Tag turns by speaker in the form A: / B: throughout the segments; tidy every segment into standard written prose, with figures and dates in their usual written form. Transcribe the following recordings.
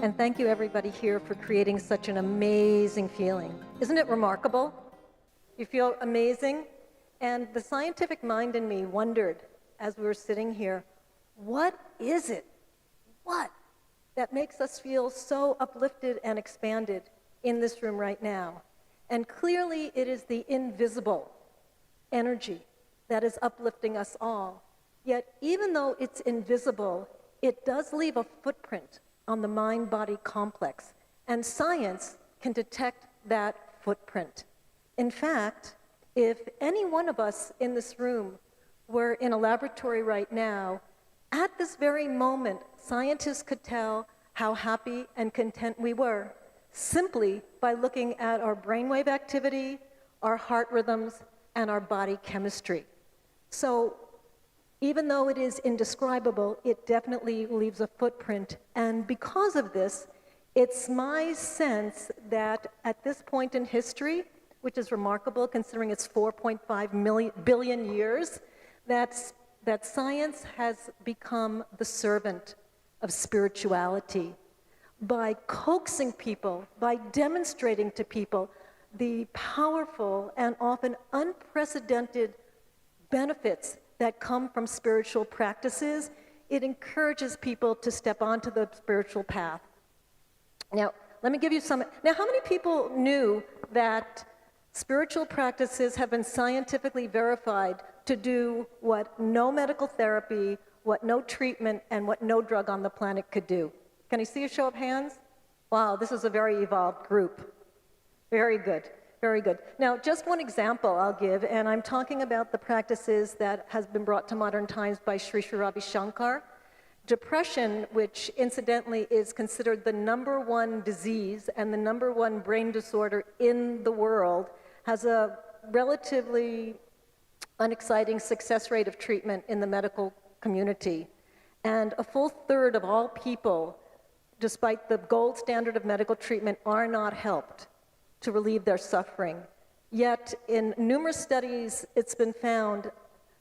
A: And thank you everybody here for creating such an amazing feeling. Isn't it remarkable? You feel amazing? And the scientific mind in me wondered, as we were sitting here, what is it? What? That makes us feel so uplifted and expanded in this room right now. And clearly it is the invisible energy that is uplifting us all. Yet even though it's invisible, it does leave a footprint on the mind-body complex, and science can detect that footprint. In fact, if any one of us in this room were in a laboratory right now, at this very moment, scientists could tell how happy and content we were simply by looking at our brainwave activity, our heart rhythms, and our body chemistry. So even though it is indescribable, it definitely leaves a footprint. And because of this, it's my sense that at this point in history, which is remarkable considering it's 4.5 billion years, that science has become the servant of spirituality by coaxing people, by demonstrating to people the powerful and often unprecedented benefits that come from spiritual practices. It encourages people to step onto the spiritual path. Now, let me give you some. Now, how many people knew that spiritual practices have been scientifically verified to do what no medical therapy, what no treatment, and what no drug on the planet could do? Can I see a show of hands? Wow, this is a very evolved group. Very good. Very good. Now, just one example I'll give, and I'm talking about the practices that has been brought to modern times by Sri Sri Ravi Shankar. Depression, which incidentally is considered the #1 disease and the #1 brain disorder in the world, has a relatively unexciting success rate of treatment in the medical community. And a full third of all people, despite the gold standard of medical treatment, are not helped to relieve their suffering. Yet in numerous studies, it's been found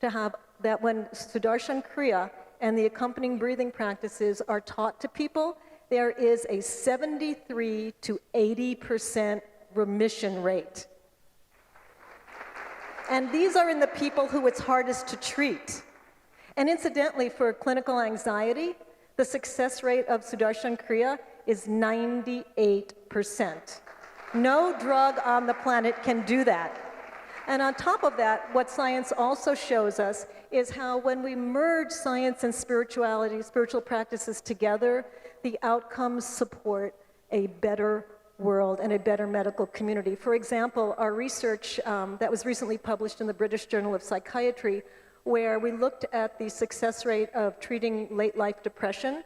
A: to have that when Sudarshan Kriya and the accompanying breathing practices are taught to people, there is a 73 to 80% remission rate. And these are in the people who it's hardest to treat. And incidentally, for clinical anxiety, the success rate of Sudarshan Kriya is 98%. No drug on the planet can do that. And on top of that, what science also shows us is how when we merge science and spirituality, spiritual practices together, the outcomes support a better world and a better medical community. For example, our research that was recently published in the British Journal of Psychiatry, where we looked at the success rate of treating late-life depression,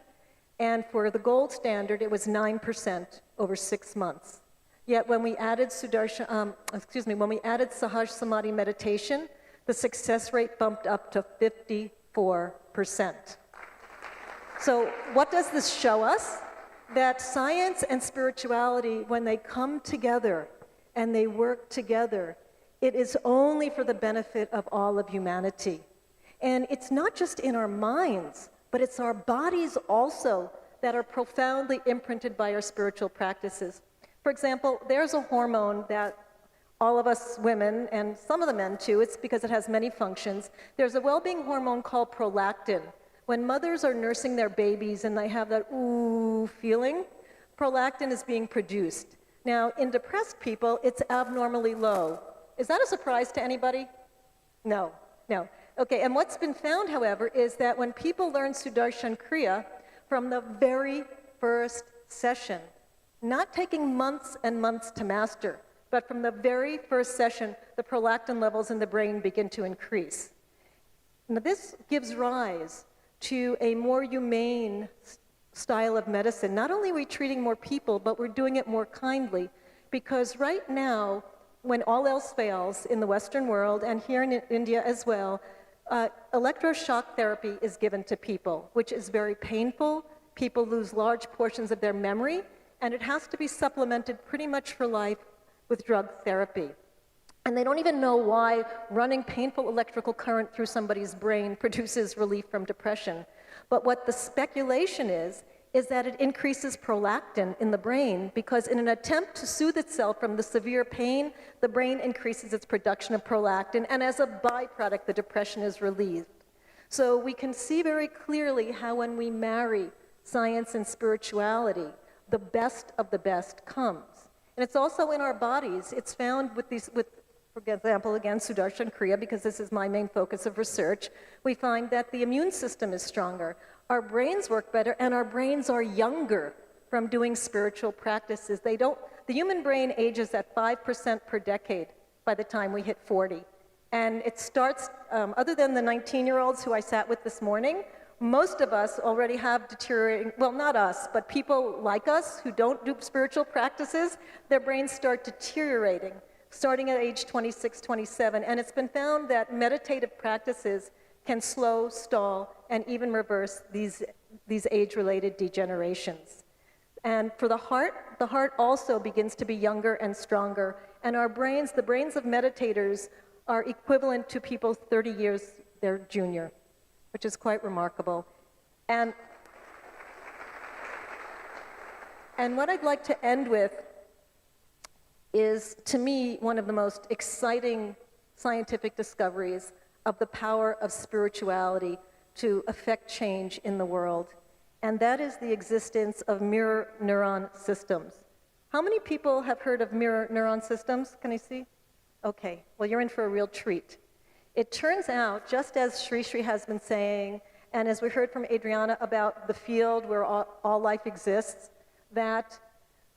A: and for the gold standard, it was 9% over 6 months. Yet when we added when we added Sahaj Samadhi meditation, the success rate bumped up to 54%. So what does this show us? That science and spirituality, when they come together and they work together, it is only for the benefit of all of humanity. And it's not just in our minds, but it's our bodies also that are profoundly imprinted by our spiritual practices. For example, there's a hormone that all of us women, and some of the men too, it's because it has many functions. There's a well-being hormone called prolactin. When mothers are nursing their babies and they have that ooh feeling, prolactin is being produced. Now, in depressed people, it's abnormally low. Is that a surprise to anybody? No, no. Okay, and what's been found, however, is that when people learn Sudarshan Kriya from the very first session, not taking months and months to master, but from the very first session, the prolactin levels in the brain begin to increase. Now, this gives rise to a more humane style of medicine. Not only are we treating more people, but we're doing it more kindly, because right now, when all else fails in the Western world, and here in India as well, electroshock therapy is given to people, which is very painful. People lose large portions of their memory, and it has to be supplemented pretty much for life with drug therapy. And they don't even know why running painful electrical current through somebody's brain produces relief from depression. But what the speculation is is that it increases prolactin in the brain because in an attempt to soothe itself from the severe pain, the brain increases its production of prolactin, and as a byproduct, the depression is relieved. So we can see very clearly how when we marry science and spirituality, the best of the best comes. And it's also in our bodies. It's found with for example, again, Sudarshan Kriya, because this is my main focus of research, we find that the immune system is stronger, our brains work better, and our brains are younger from doing spiritual practices. The human brain ages at 5% per decade by the time we hit 40. And it starts, other than the 19-year-olds who I sat with this morning, most of us already have deteriorating, well, not us, but people like us who don't do spiritual practices, their brains start deteriorating, starting at age 26, 27. And it's been found that meditative practices can slow, stall, and even reverse these age-related degenerations. And for the heart also begins to be younger and stronger. And our brains, the brains of meditators, are equivalent to people 30 years their junior, which is quite remarkable. And what I'd like to end with is, to me, one of the most exciting scientific discoveries of the power of spirituality to affect change in the world. And that is the existence of mirror neuron systems. How many people have heard of mirror neuron systems? Can I see? Okay, well, you're in for a real treat. It turns out, just as Sri Sri has been saying, and as we heard from Adriana about the field where all life exists, that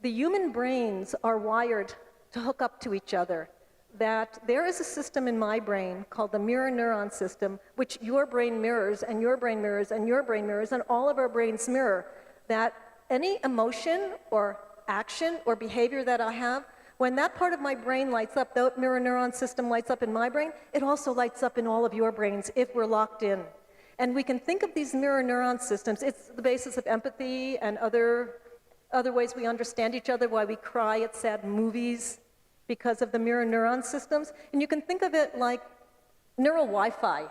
A: the human brains are wired to hook up to each other. That there is a system in my brain called the mirror neuron system, which your brain mirrors, and your brain mirrors, and your brain mirrors, and all of our brains mirror, that any emotion or action or behavior that I have, when that part of my brain lights up, that mirror neuron system lights up in my brain, it also lights up in all of your brains if we're locked in. And we can think of these mirror neuron systems. It's the basis of empathy and other ways we understand each other, why we cry at sad movies, because of the mirror neuron systems. And you can think of it like neural Wi-Fi.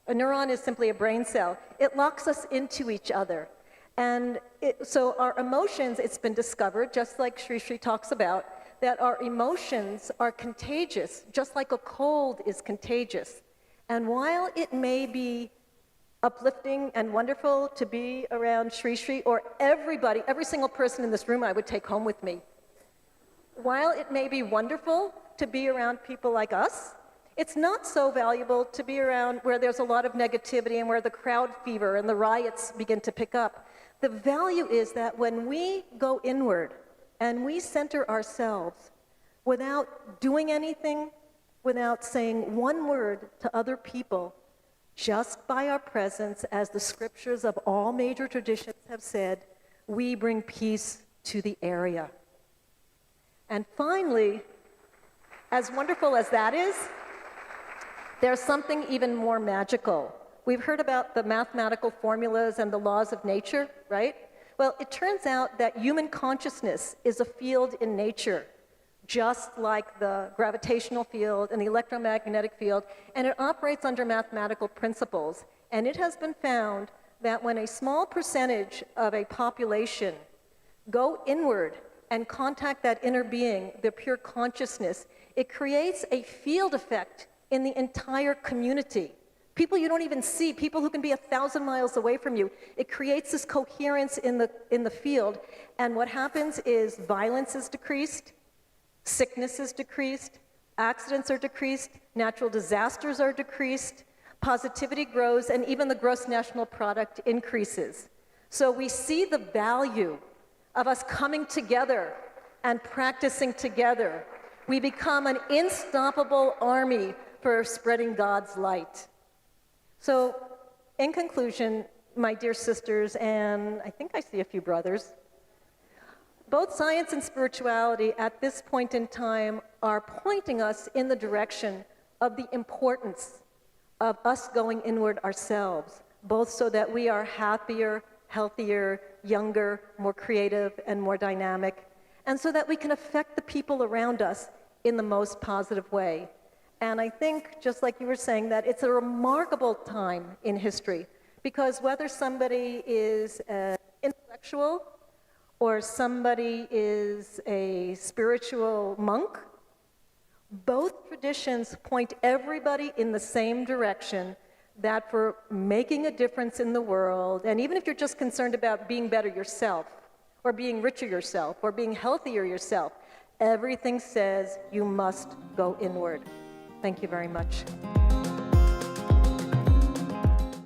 A: A neuron is simply a brain cell. It locks us into each other. And so our emotions, it's been discovered, just like Sri Sri talks about, that our emotions are contagious, just like a cold is contagious. And while it may be uplifting and wonderful to be around Sri Sri, or everybody, every single person in this room I would take home with me, while it may be wonderful to be around people like us, it's not so valuable to be around where there's a lot of negativity and where the crowd fever and the riots begin to pick up. The value is that when we go inward and we center ourselves without doing anything, without saying one word to other people, just by our presence, as the scriptures of all major traditions have said, we bring peace to the area. And finally, as wonderful as that is, there's something even more magical. We've heard about the mathematical formulas and the laws of nature, right? Well, it turns out that human consciousness is a field in nature, just like the gravitational field and the electromagnetic field, and it operates under mathematical principles. And it has been found that when a small percentage of a population go inward and contact that inner being, the pure consciousness, it creates a field effect in the entire community. People you don't even see, people who can be 1,000 miles away from you. It creates this coherence in the field, and what happens is violence is decreased, sickness is decreased, accidents are decreased, natural disasters are decreased, positivity grows, and even the gross national product increases. So we see the value of us coming together and practicing together. We become an unstoppable army for spreading God's light. So, in conclusion, my dear sisters, and I think I see a few brothers, both science and spirituality at this point in time are pointing us in the direction of the importance of us going inward ourselves, both so that we are happier, healthier, younger, more creative, and more dynamic, and so that we can affect the people around us in the most positive way. And I think, just like you were saying, that it's a remarkable time in history, because whether somebody is an intellectual pansexual, or somebody is a spiritual monk, both traditions point everybody in the same direction, that for making a difference in the world, and even if you're just concerned about being better yourself, or being richer yourself, or being healthier yourself, everything says you must go inward. Thank you very much.